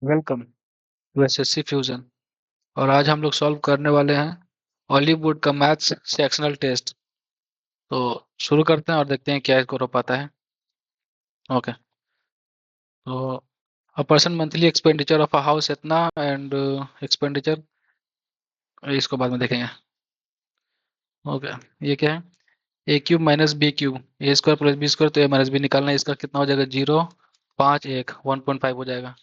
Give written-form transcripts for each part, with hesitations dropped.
Welcome to SSC fusion. और आज हम लोग सॉल्व करने वाले हैं हॉलीवुड का मैथ्स सेक्शनल टेस्ट। तो शुरू करते हैं और देखते हैं क्या इसको हो पाता है। ओके, तो a person monthly expenditure of a house इतना एंड एक्सपेंडिचर इसको बाद में देखेंगे। ओके, ये क्या है? ए क्यूब माइनस बी क्यूब ए स्क्वायर प्लस बी स्क्वायर, तो ए माइनस बी निकालना है। इसका कितना हो जाएगा? 0, 5, 1, 1.5 हो जाएगा।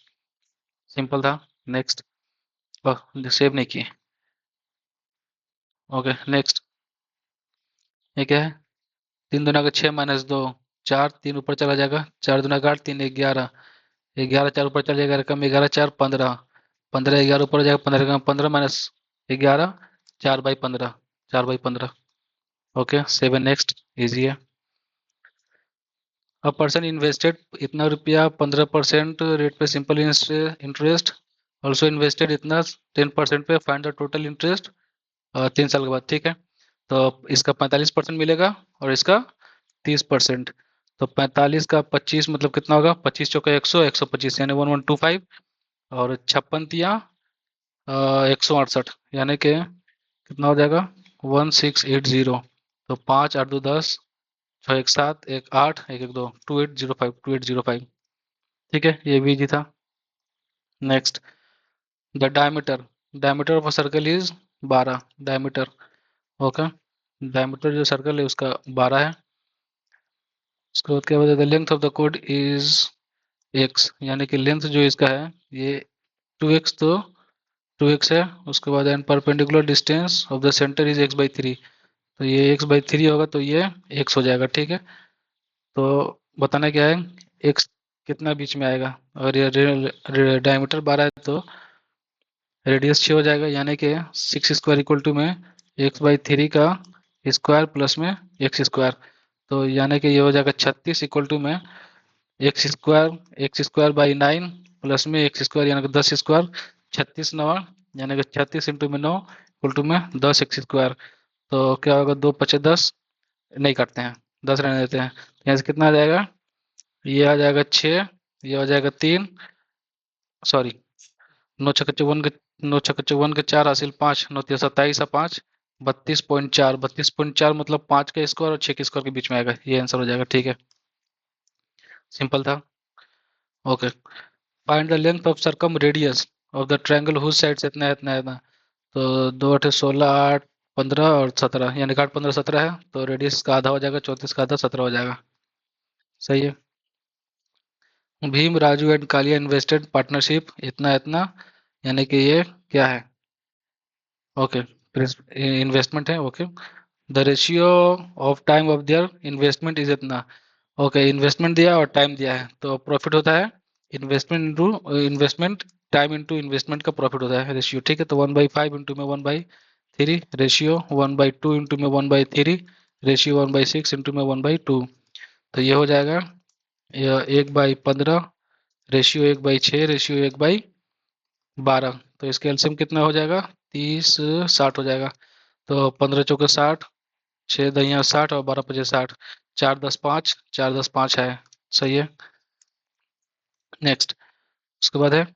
सिंपल था। नेक्स्ट। सेव नहीं किए। Okay, next. ये क्या है? 3 दूना का 6 माइनस 2, 4, 3 ऊपर चला जाएगा। 4 दूना का 8, 3 11, 11 4 ऊपर चला जाएगा। रकम 11 4 15, 15 11 ऊपर हो जाएगा। 15 15 माइनस 11, 4/15, 4/15। ओके, 7। नेक्स्ट। इजी है। अ पर्सन इन्वेस्टेड इतना रुपया 15% रेट पे सिंपल इंटरेस्ट, ऑल्सो इन्वेस्टेड इतना 10% पे, फाइंड द टोटल इंटरेस्ट 3 साल के बाद। ठीक है, तो इसका 45% मिलेगा और इसका 30%। तो 45 का 25 मतलब कितना होगा? 25 चौका 100, 125 यानी 1125। और 56 तिया 168 यानी कि कितना हो जाएगा? 1680। तो 5 8 2 10, 6 1 7 1 8 1 1 2, 2805, 2805। ठीक है, ये भी इजी था। Next. The diameter of a circle is 12 diameter. Okay, diameter जो सर्कल है उसका 12 है। उसके बाद क्या बताया? The length of the code is x, यानी कि लेंथ जो इसका है ये 2x, तो 2x है। उसके बाद and perpendicular distance of the centre is x/3, तो ये x/3 होगा, तो ये x हो जाएगा। ठीक है, तो बताना क्या है? x कितना बीच में आएगा? अगर ये डायमीटर 12 है तो रेडियस 6 हो जाएगा, यानी कि 6 स्क्वायर में x/3 का स्क्वायर प्लस में x स्क्वायर, तो यानी कि ये हो जाएगा 36 में x स्क्वायर 9 प्लस में x स्क्वायर, यानी कि 10 स्क्वायर। 36 9 यानी कि 36 इंटू में 9 इक्वल टू में 10 x स्क्वायर। तो क्या होगा? 2 5 10, नहीं काटते हैं, 10 रहने देते हैं। यहाँ से कितना आ जाएगा? ये आ जाएगा 6, ये हो जाएगा 3, सॉरी 9 6 चौवन के 4 हासिल 5, 9 3 27 5, 32.4 मतलब 5 का स्क्वायर और 6 के स्क्वायर के बीच में आएगा। ये आंसर हो जाएगा। ठीक है, सिंपल था। Okay, find the length of circumradius of the triangle whose sides इतना है इतना है इतना। तो 2 8 16 8 15 और 17, यानी कि 8 15 17 है, तो रेडियस का आधा हो जाएगा, 34 का आधा 17 हो जाएगा। सही है। Bhim Raju and Kalia invested partnership इतना इतना, यानी कि ये क्या है? ओके, इन्वेस्टमेंट है। Okay, the ratio of time of their investment is इतना। ओके, इन्वेस्टमेंट दिया और टाइम दिया है, तो प्रॉफिट होता है investment into investment, time into investment का प्रॉफिट होता है रेशियो। ठीक है, तो 1/5 इंटू में 1/3 रेशियो, 1/2 इंटू में 1/3 रेशियो, 1/6 इंटू में 1/2, तो ये हो जाएगा 1/15 रेशियो, 1/6 रेशियो, 1/12। तो इसका एलसीएम कितना हो जाएगा? 30 60 हो जाएगा। तो 15 चौके 60, 6 दहिया 60 और 12 पचे 60, 4 10 5, 4 10 5 है। सही है। नेक्स्ट। उसके बाद है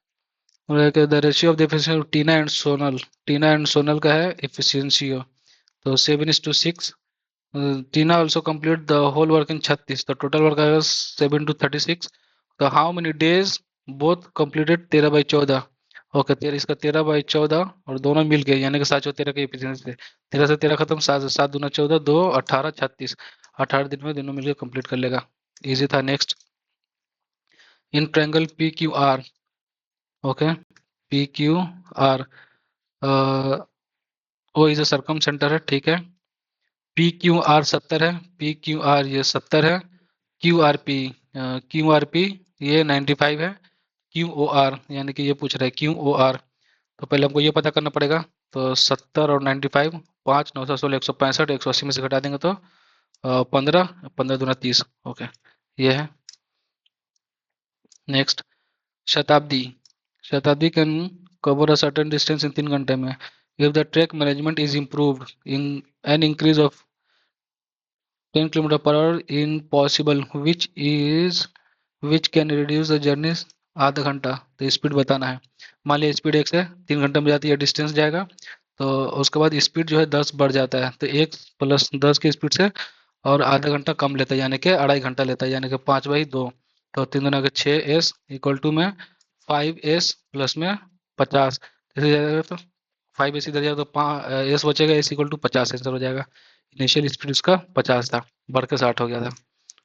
the ratio of the efficiency Tina and Sonal. Tina and Sonal का है एफिशिएंसी, तो 7:6। Tina also complete the whole work in 36, तो टोटल वर्क आएगा 7 to 36। तो how many days both completed? 13/14। Okay, 13 इसका 13/14 और दोनों मिल गए, यानी कि 7 और 13 की एफिशिएंसी थे। 13 से 13 खत्म, 7 से 7 दूना 14, 2 18 36, 18 दिन में दोनों मिलकर कंप्लीट कर लेगा। इजी था। Next. In triangle P Q R. Okay, P Q R O is a circumcentre है। ठीक है, पी क्यू आर 70 है, पी क्यू आर ये 70 है। क्यू आर पी ये 95 है। क्यू ओ आर यानी कि ये पूछ रहा है क्यू ओ आर, तो पहले हमको ये पता करना पड़ेगा। तो 70 और 95, 5 9 16 165, 180 में से घटा देंगे तो 15, 15 दूना 30। ओके, ये है। नेक्स्ट। शताब्दी। शताब्दी can cover a certain distance in 3 घंटे में। If the track management is improved in an increase of 10 km/h in possible, which can reduce the journey आधा घंटा, तो स्पीड बताना है। मान लिया स्पीड 1 से 3 घंटे में जाती है, डिस्टेंस जाएगा, तो उसके बाद स्पीड जो है 10 बढ़ जाता है, तो 1 प्लस 10 की स्पीड से और आधा घंटा कम लेता है, यानी कि 2.5 घंटा लेता है, यानी कि 5/2। तो 3 दूना के 6s इक्वल टू में 5s प्लस में 50, इसे जाएगा तो 5s इधर जाएगा तो एस बचेगा, एस इक्वल टू 50 आंसर हो जाएगा। इनिशियल स्पीड उसका 50 था, बढ़ के 60 हो गया था।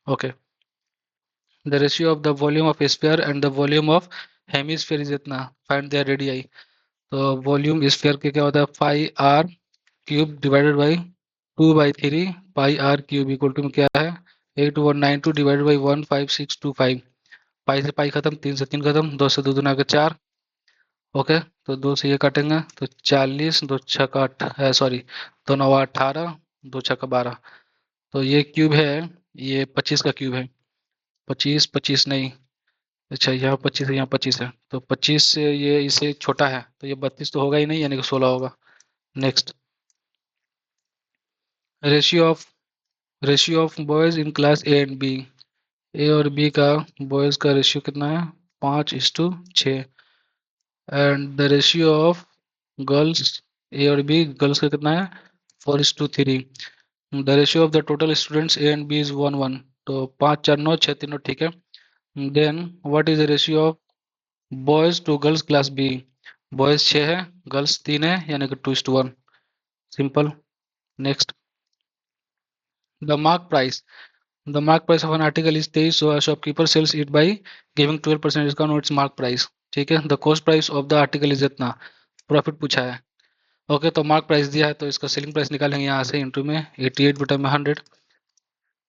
Okay, the ratio of the volume of sphere and the volume of hemisphere is इतना, फाइंड देयर रेडियाई। तो वॉल्यूम स्फीयर के क्या होता है, pi r cube divided by 2/3 pi r cube equal to में क्या है, 8192 डिवाइडेड बाई 15625। पाई से पाई खत्म, 3 से 3 खत्म, 2 से 2 दूना के 4। ओके, तो 2 से ये काटेंगे तो 40, 2 छक्का सॉरी 2 9 18, 2 छक्का 12। तो ये क्यूब है, ये 25 का क्यूब है। 25 25 नहीं, अच्छा यहाँ 25 है, यहाँ 25 है, तो 25 से ये इसे छोटा है, तो ये 32 तो होगा ही नहीं, यानी कि 16 होगा। Next, ratio of boys in class A and B. A और बी का बॉयज का रेशियो कितना है, 5:6। And the ratio of girls, A और बी गर्ल्स का कितना है, 4:3। The ratio of the total students A and B is 1:1। तो 5 4 9 6 तीनों ठीक है। Then what is the ratio of boys to girls class B. Boys 6 है, गर्ल्स 3 है, यानी कि 2:1। Simple. Next, the mark price, the mark price of an article is 23, so shopkeeper sells it by giving 12% discount on its mark price. ठीक है, the cost price of the article is इतना, profit पूछा है। Okay, तो mark price दिया है, तो इसका सेलिंग प्राइस निकालेंगे यहाँ से इंटू में 88/100।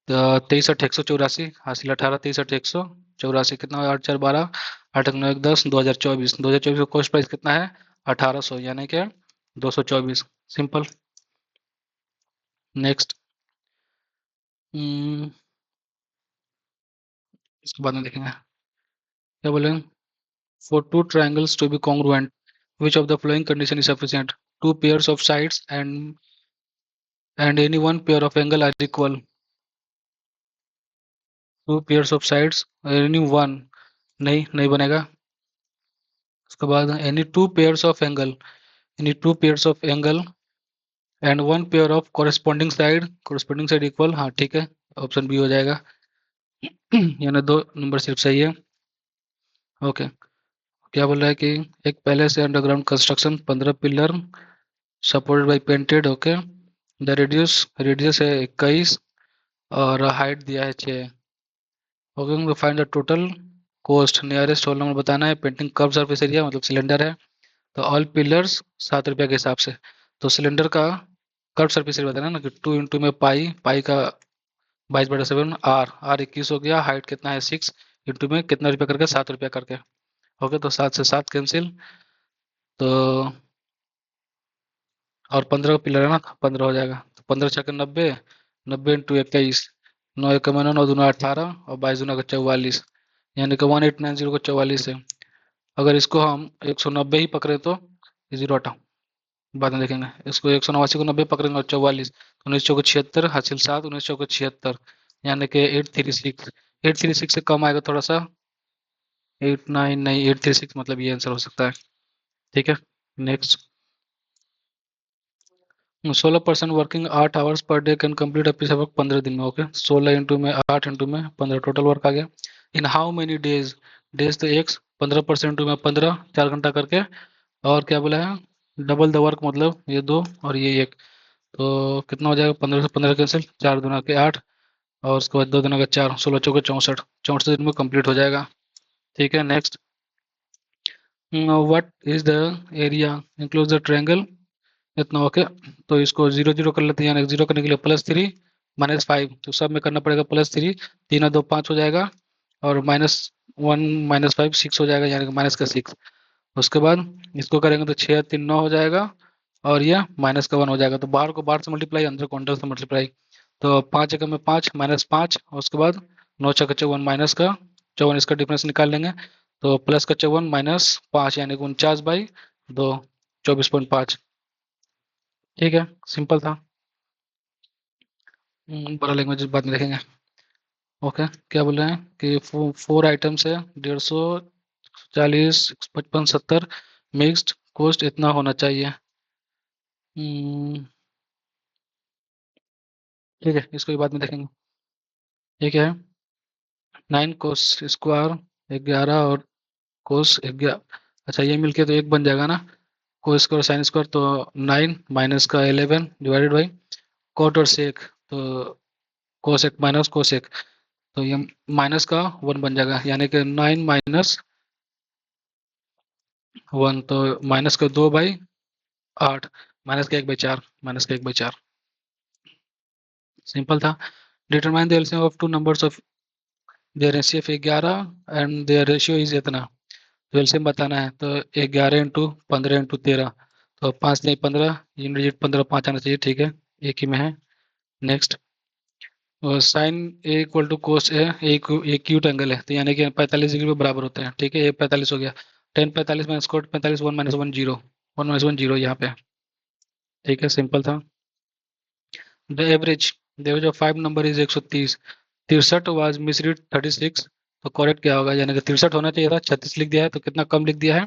तो 63,184 हासिल 18, 63,184 कितना, 8 4 12, 8 9 1 10, 2024। 2024 का कॉस्ट प्राइस कितना है, 1800, यानी कि 224। सिंपल। नेक्स्ट, इसके बाद में देखेंगे क्या बोले, for two triangles to be congruent which of the following condition is sufficient, two pairs of sides and any one pair of angle are equal, two pairs of sides any one, नहीं बनेगा। उसके बाद any two pairs of angle and one pair of corresponding side equal, हाँ ठीक है, option B हो जाएगा। यानी 2 नंबर सिर्फ सही है। ओके, क्या बोल रहा है कि एक पहले से underground construction 15 pillar supported by painted. Okay, the radius है 21 और हाइट दिया है 6। Okay, find the total cost, nearest whole number बताना है। पेंटिंग कर्व सरफेस एरिया मतलब सिलेंडर है, तो ऑल पिलर्स 7 रुपये के हिसाब से। तो सिलेंडर का कर्व सरफेस एरिया बताना ना, कि 2 इंटू में पाई का 22/7, आर 21 हो गया, हाइट कितना है 6, इंटू में कितना रुपया करके 7 रुपया करके। ओके, तो 7 से 7 कैंसिल, तो और 15 पिलर है ना, 15 हो जाएगा, तो 15 छक्के 90, 90 इंटू 21, 9 1 में 9 दूना 18 और 22 दूना का 44, यानी कि 1890 को 44 है। अगर इसको हम 190 ही पकड़े तो जीरो हटा, बाद में देखेंगे। इसको 189 को 90 पकड़ेंगे और 44, 19 चौको 76 हासिल 7, 19 चौको 76, यानी कि 836। 836 से कम आएगा थोड़ा सा, 89 नहीं, 836 मतलब ये आंसर हो सकता है। ठीक है, next, 16% working 8 hours per day can complete a piece of work 15 दिन में। ओके, 16 इंटू में 8 इंटू में 15 टोटल वर्क आ गया। In how many days, days तो एक्स, 15% इंटू में 15, 4 घंटा करके, और क्या बोला है, डबल द वर्क मतलब ये 2 और ये 1, तो कितना हो जाएगा, 15 से 15 कैंसिल, 4 दूना के 8 और उसके बाद 2 दूना का 4, 16 चौके 64, 64 दिन में कंप्लीट हो जाएगा। ठीक है, next, what is the area includes the triangle, इतना। ओके, तो इसको 0 0 कर लेते हैं, यानी 0 करने के लिए +3 -5, तो सब में करना पड़ेगा +3, 3 और 2 5 हो जाएगा, और -1 -5 6 हो जाएगा, यानी कि माइनस का 6। उसके बाद इसको करेंगे तो 6 3 9 हो जाएगा, और यह माइनस का 1 हो जाएगा, तो बाहर को बाहर से मल्टीप्लाई, अंदर को अंदर से मल्टीप्लाई, तो 5 जगह में 5 -5, और उसके बाद 9 छक्के 54 माइनस का 54, इसका डिफरेंस निकाल लेंगे, तो प्लस का 54 -5, यानी कि 49/2, 24.5। ठीक है, सिंपल था। बड़ा लैंग्वेज बाद में देखेंगे। ओके, क्या बोल रहे हैं कि 4 आइटम्स है, 150 40, 55, 70 मिक्स्ड कॉस्ट इतना होना चाहिए। ठीक है, इसको भी बाद में देखेंगे। ये क्या है? 9 कोस स्क्वायर 11 और कोस 11। अच्छा, ये मिलके तो एक बन जाएगा ना। कोस स्क्वायर साइन स्क्वायर तो 9 माइनस का 11 डिवाइडेड बाई कॉट और सेक, तो कोसेक माइनस कोसेक, तो ये माइनस का 1 बन जाएगा, यानी कि 9 माइनस 1, तो माइनस का 2/8, माइनस का 1/4, माइनस का 1/4। सिंपल था। Determine the LCM of two numbers of their ratio of 11 and their ratio is इतना। तो एलसीएम बताना है, तो 11 इंटू 15 इंटू 13, तो 5 नहीं 15, यूनिट डिजिट 15 5 आना चाहिए। ठीक है, एक ही में है। Next, sine A equal to cos A, acute angle है, तो यानी कि 45 डिग्री के बराबर होते हैं। ठीक है, ये 45 हो गया। 10 45 minus cot 45, 1 minus 1 zero, 1 minus 1 zero यहाँ पे। ठीक है, सिंपल था। The average of 5 number is 130, 63 was misread 36, तो करेक्ट क्या होगा? यानी कि 63 होना चाहिए था, 36 लिख दिया है, तो कितना कम लिख दिया है?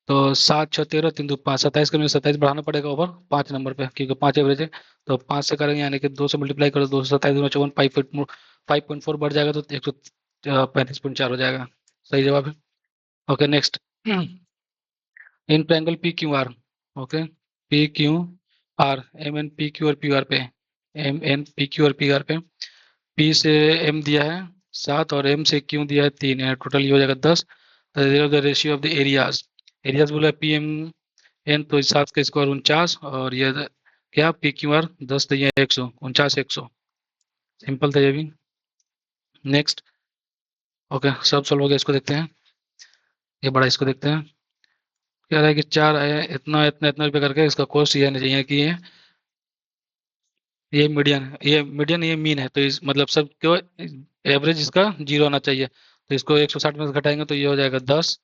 तो 7 6 13 3 2 5, 27 का 27 बढ़ाना पड़ेगा ओवर 5 नंबर पे, क्योंकि 5 एवरेज है। तो 5 से करेंगे, यानी कि 2 से मल्टीप्लाई करो, 227 दूना 54, 5.4 बढ़ जाएगा, तो 135.4 हो जाएगा। सही जवाब है। Okay, next. In triangle P Q R, okay, P Q R, M N P Q और पी आर पे, एम एन पी क्यू और पी आर पे, पी से एम दिया है 7 और एम से क्यू दिया है 3, यानी टोटल ये हो जाएगा 10। The ratio of the areas, areas बोला पी एम एन, तो 7 का स्क्वायर 49, और ये क्या पी क्यू आर 10, तो ये 100, 49 100। सिंपल था ये भी। नेक्स्ट। ओके, सब सॉल्व हो गया, इसको देखते हैं। ये बड़ा, इसको देखते हैं। कह रहा है कि 4 आया, इतना इतना इतना रुपये करके इसका कॉस्ट ये चाहिए कि ये मीडियन ये मीन है, तो इस मतलब सब क्यों एवरेज इसका 0 आना चाहिए। तो इसको 160 में से घटाएंगे, तो ये हो जाएगा 10,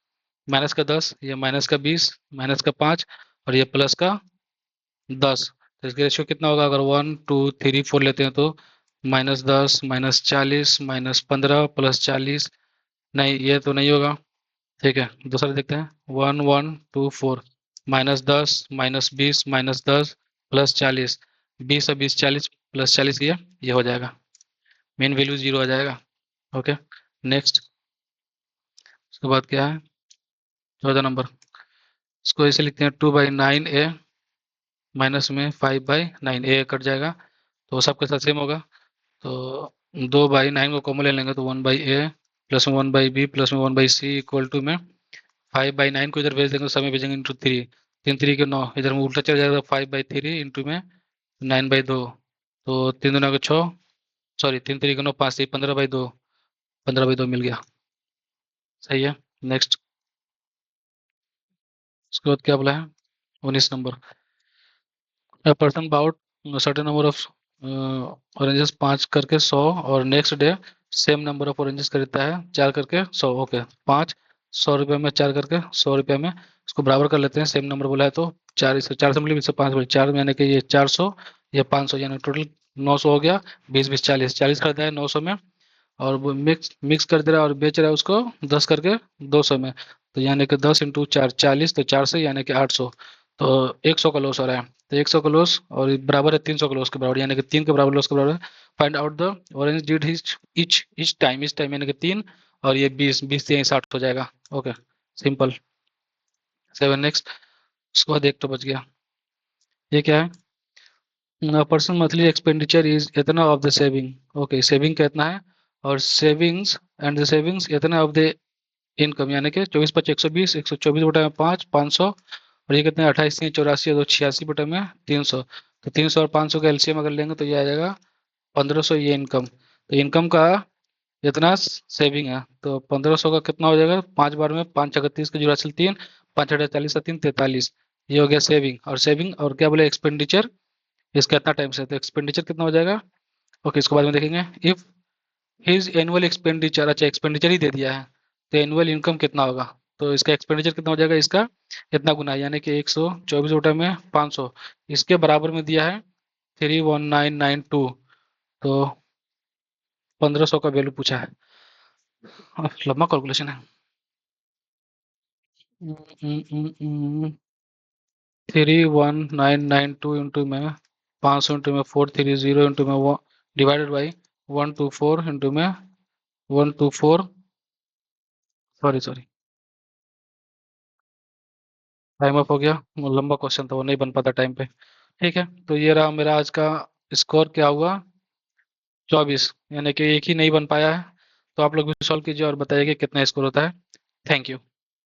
माइनस का 10, ये माइनस का 20, माइनस का 5, और ये प्लस का 10। तो इसका रेशियो कितना होगा? अगर 1 2 3 4 लेते हैं, तो -10 -40 -15 +40, नहीं ये तो नहीं होगा। ठीक है, दूसरा देखते हैं। 1 1 2 4, -10 -20 -10 +40, 20 और 20 40 +40, ये हो जाएगा। मेन वैल्यू 0 आ जाएगा। Okay, next. उसके बाद क्या है? 14 नंबर। इसको ऐसे लिखते हैं 2/9a माइनस में 5/9, ए कट जाएगा, तो सबके साथ सेम होगा। तो 2/9 को कॉमन ले लेंगे, तो 1/a प्लस में 1/b प्लस में 1/c इक्वल टू में 5/9 को इधर भेज देंगे, सब में भेजेंगे इंटू 3, 3 3 के 9, इधर में उल्टा चल जाएगा, 5/3 इंटू में 9/2, तो 3 दूना को 6, सॉरी 3 3 के 9, 5 15/2, 15/2 मिल गया। सही है। नेक्स्ट। उसके बाद क्या बोला है? 19 number. A person bought a certain number of oranges 5 करके 100, और next day same number of oranges खरीदता है 4 करके 100। ओके, 5 100 रुपये में 4 करके 100 रुपये में, इसको बराबर कर लेते हैं। सेम नंबर बोला है, तो 4 इसे 4 से मिले, इससे 5 बोले 4 में, यानी कि ये 400, ये 500, यानी टोटल 900 हो गया। 20 20 40, 40 खरीदा है 900 में, और वो मिक्स मिक्स कर दे रहा है और बेच रहा है उसको 10 करके 200 में, तो यानी कि 10 इंटू 4 40, तो 4 से यानी कि 800, तो 100 का लॉस हो रहा है। तो 100 का लॉस और बराबर है 300 का लॉस के बराबर, यानी कि 3 के बराबर लॉस के बराबर। Find out the orange did each time यानी कि 3, और ये 20 20 से 60 हो जाएगा। Okay, simple. 7 नेक्स्ट। उसके बाद एक तो बच गया। ये क्या है? पर्सन मंथली एक्सपेंडिचर इज इतना of the saving. Okay, saving का इतना है, और सेविंग्स एंड द सेविंग्स इतना ऑफ द इनकम, यानी कि 24 5 120, 124 बटा में 5 500, और ये कितने 28 84 और 86 बटा में 300, तो 300 और 500 का एलसीएम अगर लेंगे, तो ये आ जाएगा 1500, ये इनकम। तो इनकम का इतना सेविंग है, तो 1500 का कितना हो जाएगा? 5 बार में 5 31 का 3, 5 48 3 43, ये हो गया सेविंग। और सेविंग और क्या बोले? एक्सपेंडिचर, इसका इतना टाइम से, तो एक्सपेंडिचर कितना हो जाएगा? ओके, इसको बाद में देखेंगे। इफ हिज एनुअल एक्सपेंडिचर, अच्छा एक्सपेंडिचर ही दे दिया है, तो एनुअल इनकम कितना होगा? तो इसका एक्सपेंडिचर कितना हो जाएगा? इसका इतना गुना, यानी कि 124 बटा में 500, इसके बराबर में दिया है 31992, तो 1500 का वैल्यू पूछा है। लंबा कैलकुलेशन है। 31,992 इंटू में 500 इंटू में 430 इंटू में डिवाइडेड बाई 124 इंटू में 124 सॉरी सॉरी टाइम अप हो गया। वो लंबा क्वेश्चन था, वो नहीं बन पाता टाइम पे। ठीक है, तो ये रहा मेरा आज का स्कोर। क्या हुआ? 24, यानी कि एक ही नहीं बन पाया है। तो आप लोग भी सॉल्व कीजिए और बताइए कि कितना स्कोर होता है। Thank you.